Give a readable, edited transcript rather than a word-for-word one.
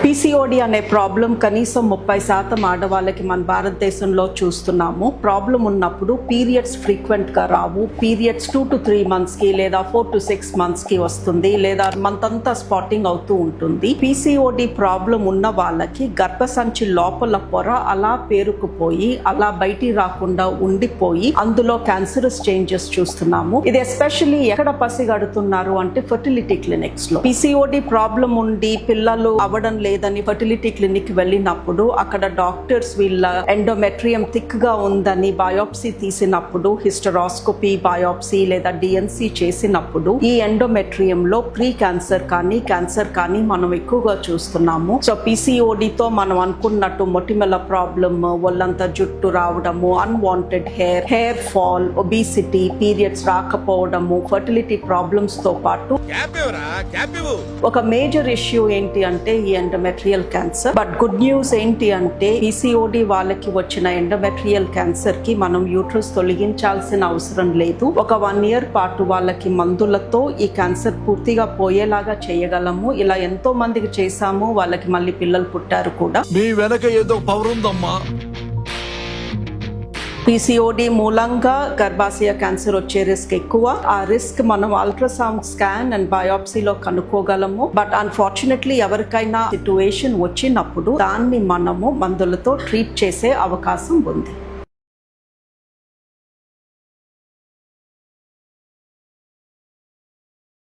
PCOD అనే problem కనీసం 30% ఆడవాళ్ళకి మన భారతదేశంలో చూస్తున్నాము. ప్రాబ్లం ఉన్నప్పుడు పీరియడ్స్ ఫ్రీక్వెంట్ గా రావు. పీరియడ్స్ 2 to 3 months కి లేదా 4 to 6 months కి వస్తుంది, లేదా మంత్ అంతా స్పాటింగ్ అవుతూ ఉంటుంది. పీసీఓడి ప్రాబ్లం ఉన్న వాళ్ళకి గర్భసంచి లోపల పొర అలా పేరుకుపోయి అలా బయటికి రాకుండా ఉండిపోయి అందులో క్యాన్సరస్ చేంజెస్ చూస్తున్నాము. ఇది ఎస్పెషల్లీ ఎక్కడ పసిగడుతున్నారు అంటే ఫర్టిలిటీ క్లినిక్స్ లో. పీసీఓడి ప్రాబ్లం ఉండి పిల్లలు అవ్వడం లేదని ఫర్టిలిటీ క్లినిక్ వెళ్ళినప్పుడు అక్కడ డాక్టర్స్ వీళ్ళ ఎండోమెట్రియం థిక్ గా ఉందని బయోప్సీ తీసినప్పుడు, హిస్టరాస్కోపీ బయోప్సీ లేదా డిఎన్సీ చేసినప్పుడు ఈ ఎండోమెట్రియం లో ప్రీ క్యాన్సర్ కానీ మనం ఎక్కువగా చూస్తున్నాము. సో పీసీఓడితో మనం అనుకున్నట్టు మొటిమల ప్రాబ్లమ్, ఒళ్ళంతా జుట్టు రావడము, unwanted hair fall, obesity, periods రాకపోవడము, ఫర్టిలిటీ ప్రాబ్లమ్స్ తో పాటు ఒక మేజర్ ఇష్యూ ఏంటి అంటే ఈ endometrial cancer. But good news ఏంటి అంటే పీసీఓడి వాళ్ళకి వచ్చిన ఎండోమెట్రియల్ క్యాన్సర్ కి మనం యూట్రస్ తొలగించాల్సిన అవసరం లేదు. ఒక 1 year పాటు వాళ్ళకి మందులతో ఈ క్యాన్సర్ పూర్తిగా పోయేలాగా చేయగలము. ఇలా ఎంతో మందికి చేశాము, వాళ్ళకి మళ్ళీ పిల్లలు పుట్టారు కూడా. మీ వెనక ఏదో పవర్ ఉందమ్మా. పీసీఓడి మూలంగా గర్భాశయ క్యాన్సర్ వచ్చే రిస్క్ ఎక్కువ. ఆ రిస్క్ మనం అల్ట్రాసౌండ్ స్కాన్ అండ్ బయోప్సీలో కనుక్కోగలము. బట్ అన్ఫార్చునేట్లీ ఎవరికైనా సిట్యుయేషన్ వచ్చినప్పుడు దాన్ని మనము మందులతో ట్రీట్ చేసే అవకాశం ఉంది.